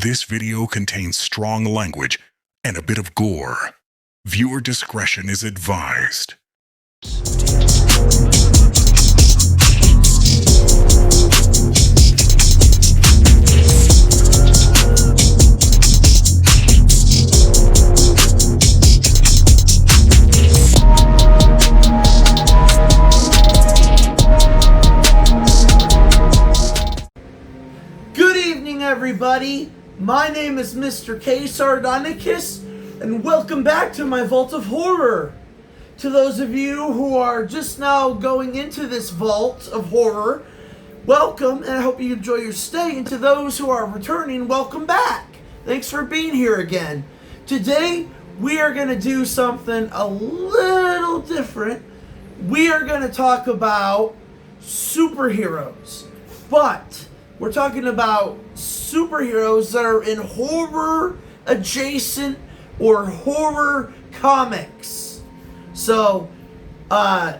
This video contains strong language and a bit of gore. Viewer discretion is advised. Good evening, everybody. My name is Mr. K. Sardonicus, and welcome back to my Vault of Horror. To those of you who are just now going into this Vault of Horror, welcome, and I hope you enjoy your stay. And to those who are returning, welcome back. Thanks for being here again. Today, we are going to do something a little different. We are going to talk about superheroes, but we're talking about superheroes that are in horror adjacent or horror comics. So, we're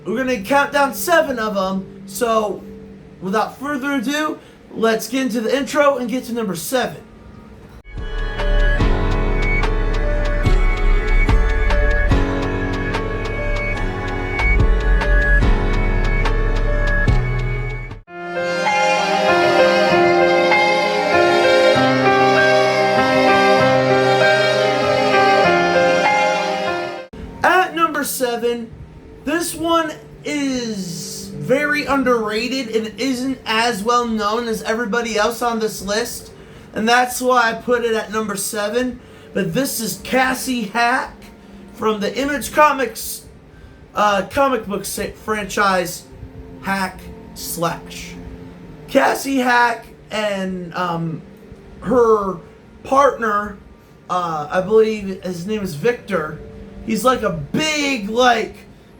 going to count down 7 of them. So, without further ado, let's get into the intro and get to number 7. Number 7, this one is very underrated and isn't as well known as everybody else on this list, and that's why I put it at number 7. But this is Cassie Hack from the Image Comics comic book franchise Hack Slash. Cassie Hack and her partner, I believe his name is Victor. He's like a big,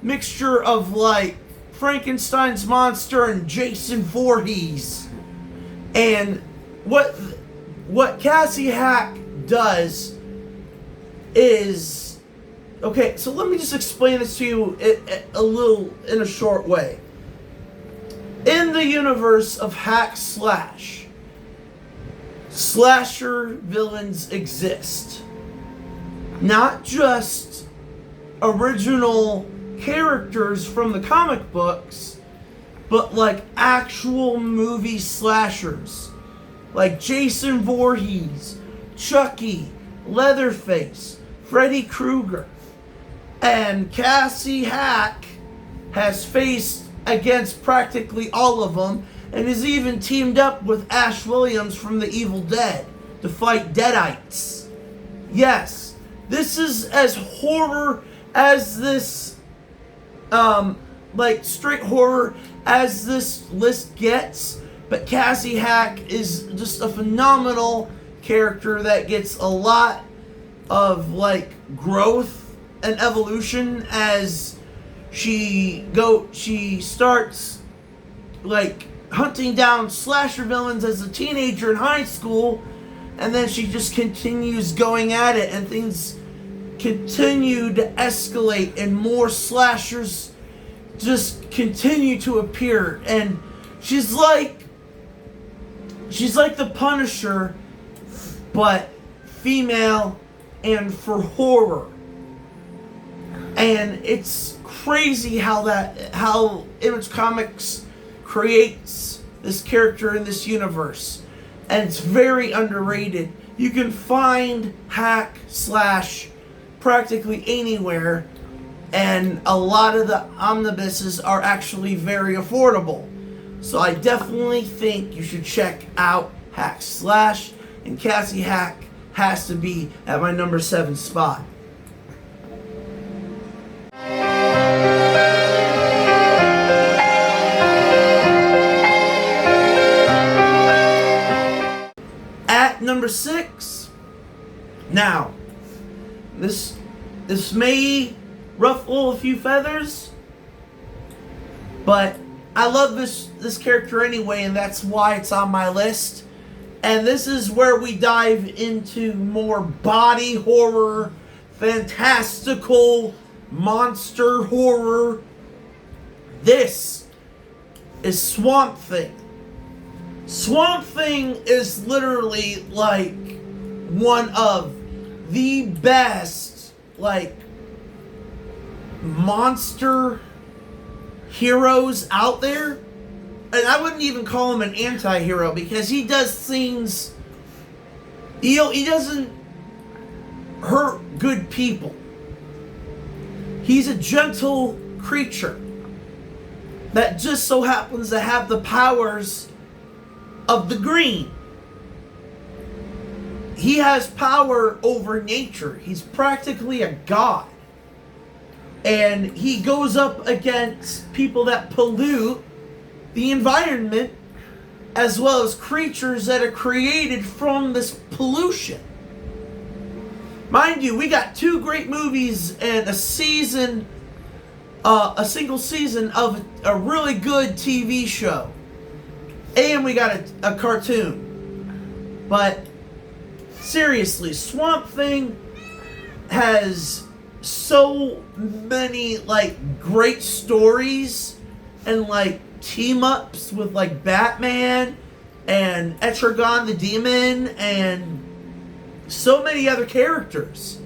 mixture of, Frankenstein's monster and Jason Voorhees. And what Cassie Hack does is... Okay, so let me just explain this to you in a short way. In the universe of Hack Slash, slasher villains exist. Not just original characters from the comic books, but actual movie slashers, like Jason Voorhees, Chucky, Leatherface, Freddy Krueger. And Cassie Hack has faced against practically all of them, and has even teamed up with Ash Williams from The Evil Dead to fight Deadites. Yes, this is as horror as this, straight horror as this list gets, but Cassie Hack is just a phenomenal character that gets a lot of, growth and evolution as she starts, hunting down slasher villains as a teenager in high school, and then she just continues going at it, and things continue to escalate, and more slashers just continue to appear. And she's like the Punisher, but female and for horror. And it's crazy how Image Comics creates this character in this universe, and it's very underrated. You can find Hack Slash practically anywhere, and a lot of the omnibuses are actually very affordable. So I definitely think you should check out Hack Slash, and Cassie Hack has to be at my number 7 spot. At number 6, now, this may ruffle a few feathers, but I love this character anyway, and that's why it's on my list. And this is where we dive into more body horror, fantastical monster horror. This is Swamp Thing. Swamp Thing is literally like one of the best like monster heroes out there. And I wouldn't even call him an anti-hero because he does things, he doesn't hurt good people. He's a gentle creature that just so happens to have the powers of the green. He has power over nature. He's practically a god. And he goes up against people that pollute the environment, as well as creatures that are created from this pollution. Mind you, we got 2 great movies and a single season of a really good TV show. And we got a cartoon. But seriously, Swamp Thing has so many like great stories and like team-ups with like Batman and Etrigan the Demon and so many other characters.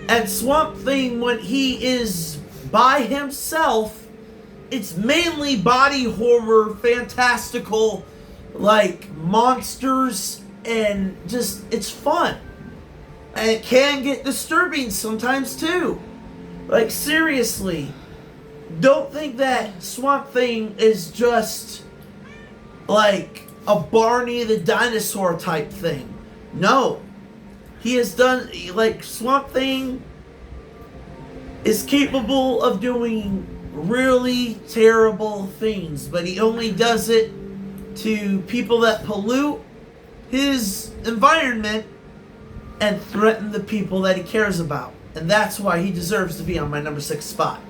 And Swamp Thing, when he is by himself, it's mainly body horror, fantastical, like monsters, and just, it's fun. And it can get disturbing sometimes too. Like seriously, don't think that Swamp Thing is just like a Barney the dinosaur type thing. No. He has done, like, Swamp Thing is capable of doing really terrible things, but he only does it to people that pollute his environment and threaten the people that he cares about. And that's why he deserves to be on my number 6 spot.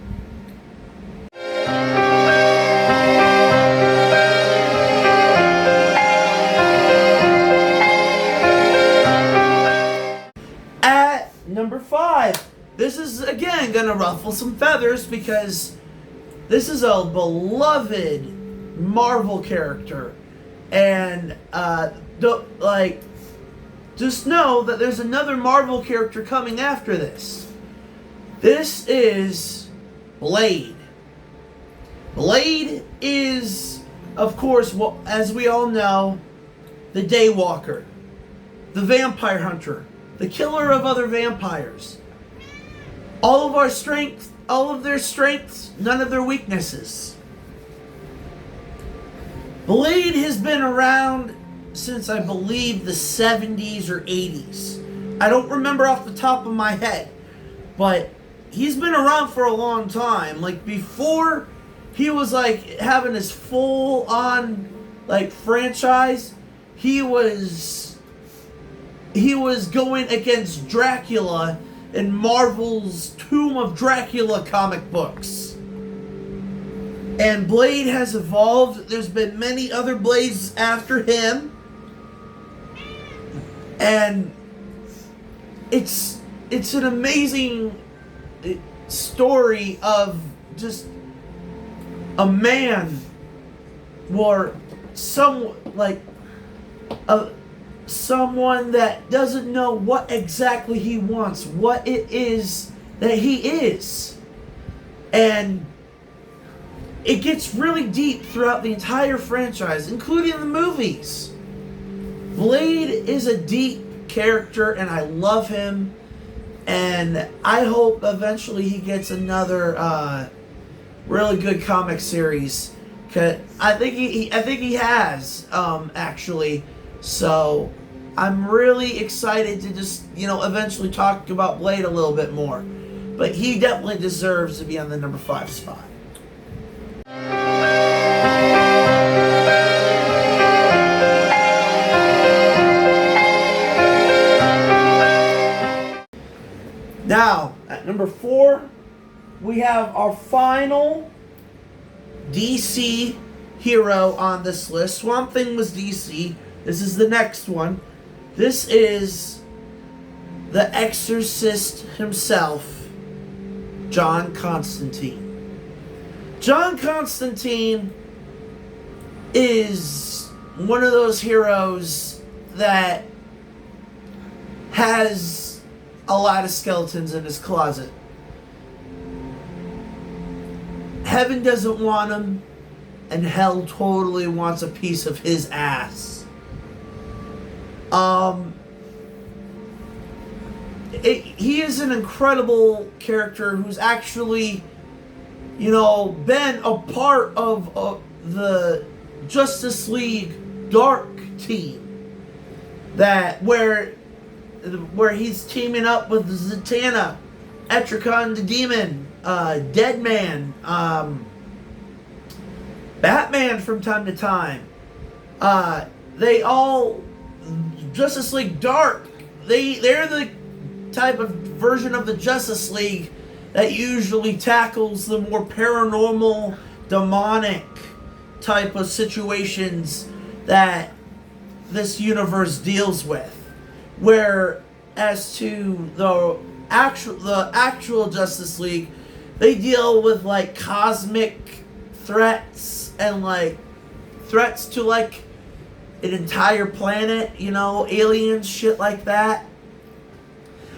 At number 5, this is again gonna ruffle some feathers because this is a beloved Marvel character. And just know that there's another Marvel character coming after this. This is Blade. Blade is, of course, as we all know, the Daywalker, the vampire hunter, the killer of other vampires. All of our strength, all of their strengths, none of their weaknesses. Blade has been around since I believe the 70s or 80s. I don't remember off the top of my head, but he's been around for a long time. Like before he was like having his full on like franchise, he was going against Dracula in Marvel's Tomb of Dracula comic books. And Blade has evolved. There's been many other Blades after him. And it's an amazing story of just a man or someone that doesn't know what exactly he wants, what it is that he is. And it gets really deep throughout the entire franchise, including the movies. Blade is a deep character, and I love him. And I hope eventually he gets another really good comic series. 'Cause I think he has actually. So I'm really excited to just eventually talk about Blade a little bit more. But he definitely deserves to be on the number 5 spot. Now, at number 4, we have our final DC hero on this list. Swamp Thing was DC. This is the next one. This is the Exorcist himself, John Constantine. John Constantine is one of those heroes that has a lot of skeletons in his closet. Heaven doesn't want him, and hell totally wants a piece of his ass. He is an incredible character who's actually, been a part of the Justice League Dark team, where he's teaming up with Zatanna, Etrigan the Demon, Deadman, Batman from time to time. They all, Justice League Dark, they're the type of version of the Justice League that usually tackles the more paranormal, demonic type of situations that this universe deals with. Where as to the actual Justice League, they deal with like cosmic threats and like threats to like an entire planet, aliens, shit like that.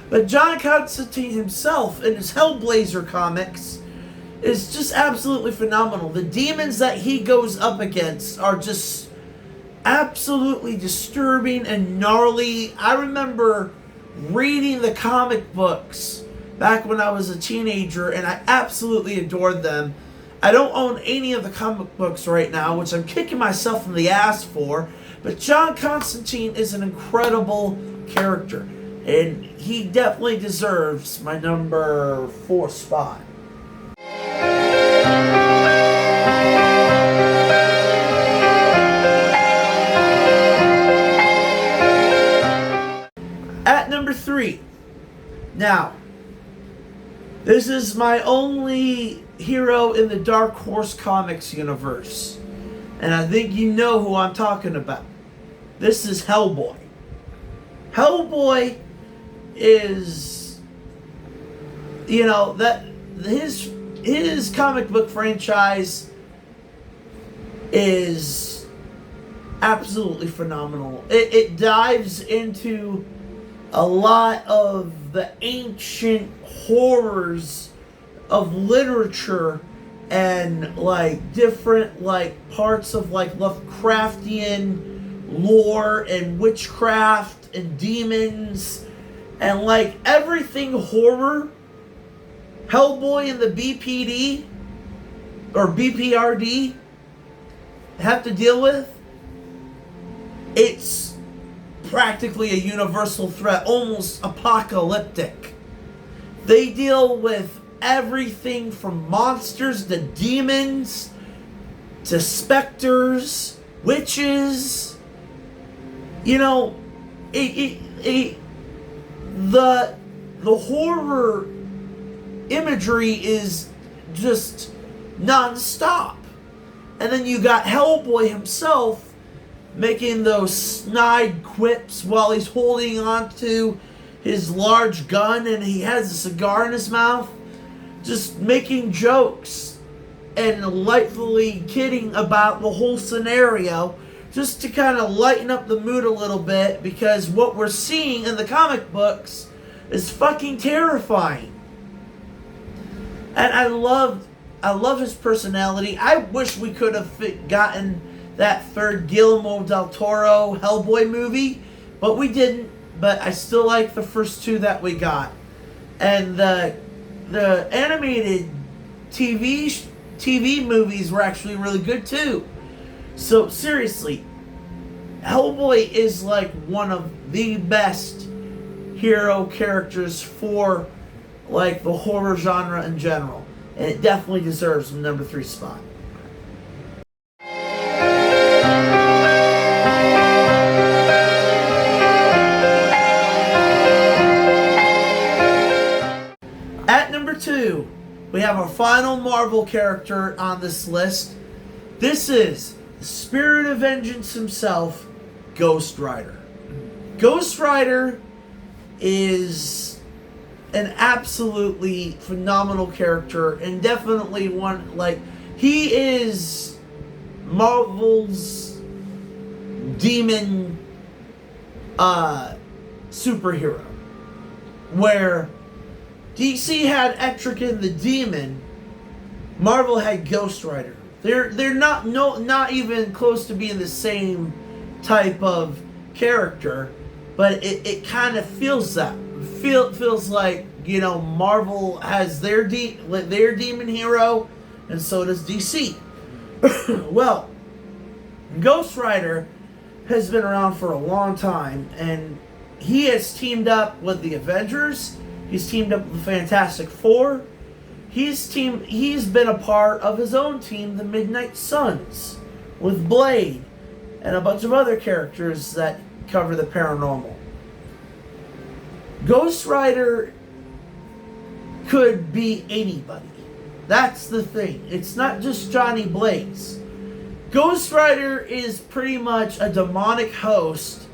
But John Constantine himself in his Hellblazer comics is just absolutely phenomenal. The demons that he goes up against are just absolutely disturbing and gnarly. I remember reading the comic books back when I was a teenager, and I absolutely adored them. I don't own any of the comic books right now, which I'm kicking myself in the ass for, but John Constantine is an incredible character, and he definitely deserves my number 4 spot. At number 3, now, this is my only hero in the Dark Horse Comics universe, and I think you know who I'm talking about. This is Hellboy. Hellboy is, that his comic book franchise is absolutely phenomenal. It dives into a lot of the ancient horrors of literature and like different like parts of like Lovecraftian lore and witchcraft and demons and like everything horror Hellboy and the BPD or BPRD have to deal with. It's practically a universal threat, almost apocalyptic. They deal with everything from monsters to demons to specters, witches. The horror imagery is just non-stop. And then you got Hellboy himself making those snide quips while he's holding onto his large gun and he has a cigar in his mouth, just making jokes and lightly kidding about the whole scenario, just to kind of lighten up the mood a little bit, because what we're seeing in the comic books is fucking terrifying. And I love his personality. I wish we could have gotten that third Guillermo del Toro Hellboy movie, but we didn't. But I still like the first 2 that we got. And the animated TV movies were actually really good too. So seriously, Hellboy is like one of the best hero characters for like the horror genre in general. And it definitely deserves the number 3 spot. At number 2, we have our final Marvel character on this list. This is the Spirit of Vengeance himself, Ghost Rider. Ghost Rider is an absolutely phenomenal character, and definitely one, like, he is Marvel's demon superhero. Where DC had Etrigan the Demon, Marvel had Ghost Rider. They're not even close to being the same type of character, but it kind of feels like, you know, Marvel has their demon hero, and so does DC. Well, Ghost Rider has been around for a long time, and he has teamed up with the Avengers. He's teamed up with the Fantastic Four. He's been a part of his own team, the Midnight Suns, with Blade and a bunch of other characters that cover the paranormal. Ghost Rider could be anybody. That's the thing. It's not just Johnny Blaze. Ghost Rider is pretty much a demonic host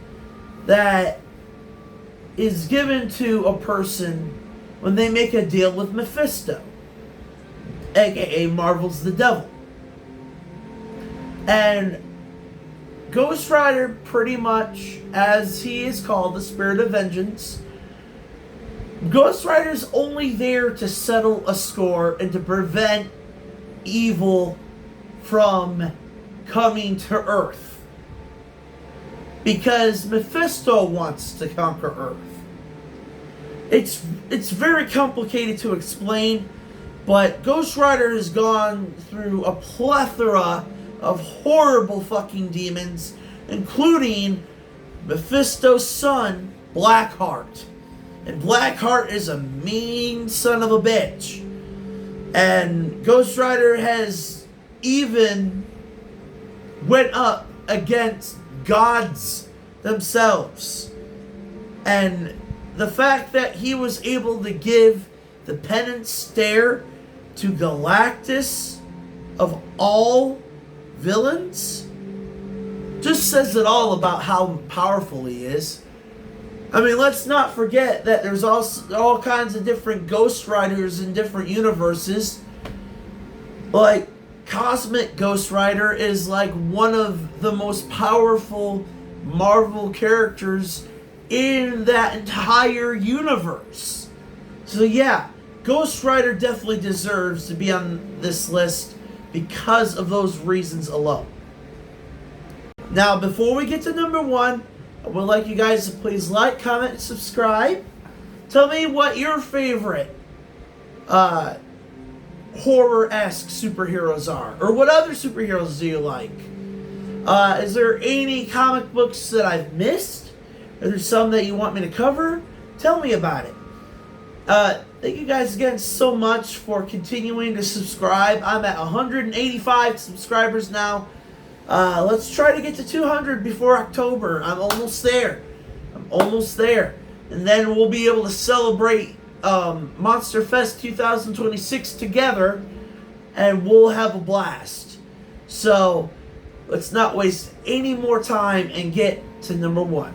that is given to a person when they make a deal with Mephisto, aka Marvel's the devil. And Ghost Rider, pretty much, as he is called, the Spirit of Vengeance, Ghost Rider's only there to settle a score and to prevent evil from coming to Earth. Because Mephisto wants to conquer Earth. It's very complicated to explain, but Ghost Rider has gone through a plethora of horrible fucking demons, including Mephisto's son, Blackheart. And Blackheart is a mean son of a bitch. And Ghost Rider has even went up against gods themselves. And the fact that he was able to give the penance stare to Galactus, of all villains, just says it all about how powerful he is. I mean, let's not forget that there's also all kinds of different Ghost Riders in different universes. Like, Cosmic Ghost Rider is like one of the most powerful Marvel characters in that entire universe. So yeah, Ghost Rider definitely deserves to be on this list because of those reasons alone. Now, before we get to number one, I would like you guys to please like, comment, and subscribe. Tell me what your favorite horror-esque superheroes are, or what other superheroes do you like? Is there any comic books that I've missed? Are there some that you want me to cover? Tell me about it. Thank you guys again so much for continuing to subscribe. I'm at 185 subscribers now. Let's try to get to 200 before October. I'm almost there. And then we'll be able to celebrate Monster Fest 2026 together, and we'll have a blast. So let's not waste any more time and get to number one.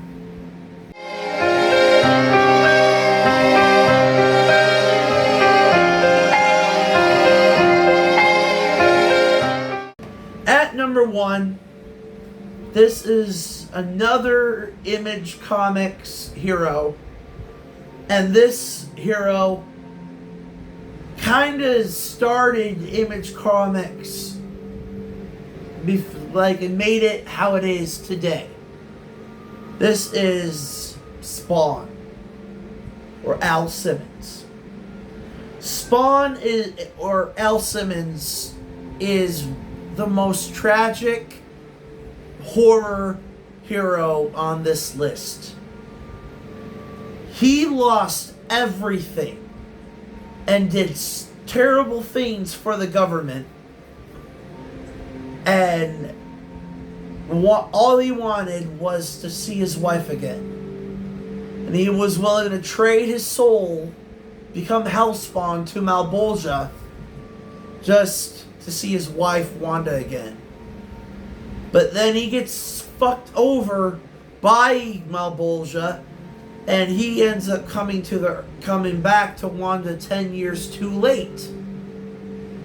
At number one, this is another Image Comics hero. And this hero kind of started Image Comics, and made it how it is today. This is Spawn, or Al Simmons. Spawn or Al Simmons is the most tragic horror hero on this list. He lost everything and did terrible things for the government, and all he wanted was to see his wife again. And he was willing to trade his soul, become Hellspawn to Malebolgia, just to see his wife Wanda again. But then he gets fucked over by Malebolgia, and he ends up coming back to Wanda 10 years too late.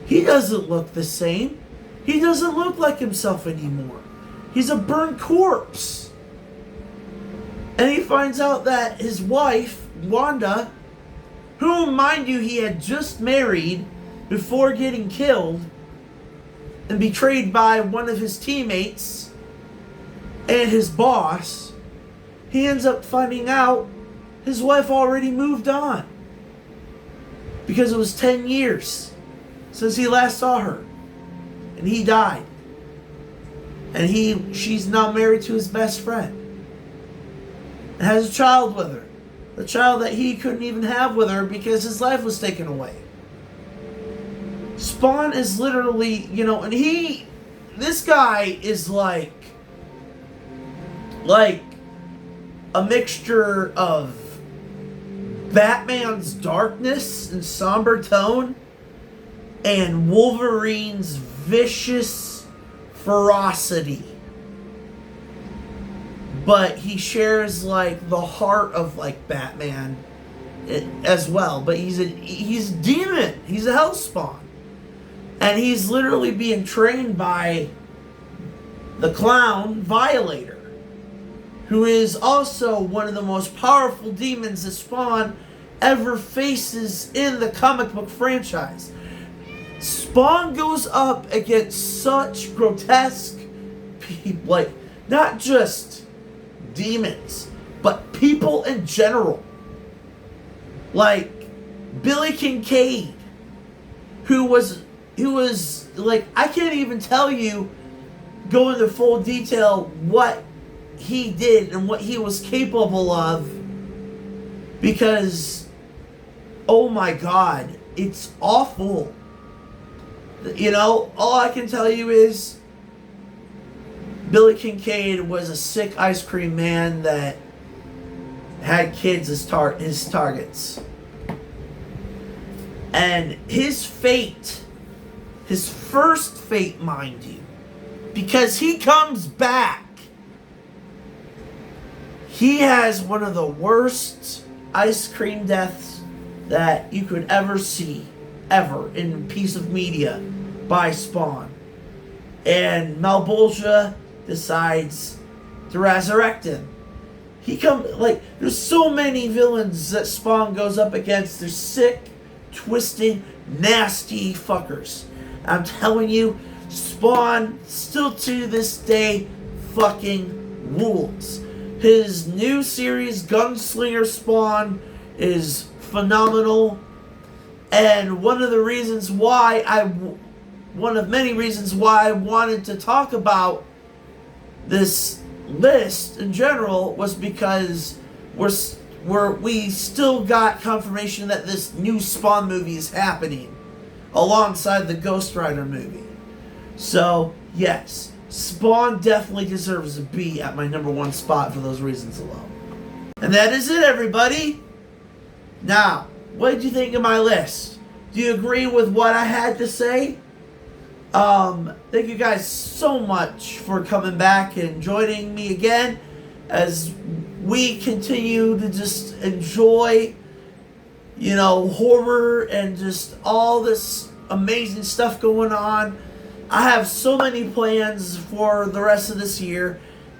He doesn't look the same. He doesn't look like himself anymore. He's a burnt corpse. And he finds out that his wife, Wanda, who, mind you, he had just married before getting killed and betrayed by one of his teammates and his boss, he ends up finding out his wife already moved on. Because it was 10 years since he last saw her. And he died. And she's now married to his best friend. And has a child with her. The child that he couldn't even have with her because his life was taken away. Spawn is literally, and this guy is like a mixture of Batman's darkness and somber tone and Wolverine's vicious ferocity. But he shares like the heart of like Batman as well. But he's a demon. He's a hellspawn. And he's literally being trained by the clown Violator, who is also one of the most powerful demons that Spawn ever faces in the comic book franchise. Spawn goes up against such grotesque people, like not just demons, but people in general. Like Billy Kincaid, who was like, I can't even tell you, go into full detail what he did and what he was capable of, because oh my god, it's awful. All I can tell you is Billy Kincaid was a sick ice cream man that had kids as his targets. And his fate, his first fate, mind you, because he comes back, he has one of the worst ice cream deaths that you could ever see, ever, in a piece of media by Spawn. And Malebolgia decides to resurrect him. There's so many villains that Spawn goes up against. They're sick, twisted, nasty fuckers. I'm telling you, Spawn, still to this day, fucking rules. His new series, Gunslinger Spawn, is phenomenal. And one of many reasons why I wanted to talk about this list in general was because we still got confirmation that this new Spawn movie is happening alongside the Ghost Rider movie. So, yes, Spawn definitely deserves to be at my number one spot for those reasons alone. And that is it, everybody. Now, what did you think of my list? Do you agree with what I had to say? Thank you guys so much for coming back and joining me again as we continue to just enjoy, horror and just all this amazing stuff going on. I have so many plans for the rest of this year.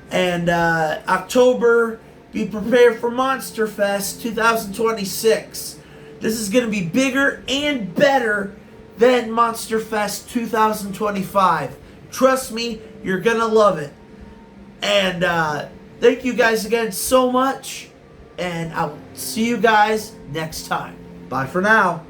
And October, be prepared for Monster Fest 2026. This is going to be bigger and better than Monster Fest 2025. Trust me, you're going to love it. And thank you guys again so much. And I will see you guys next time. Bye for now.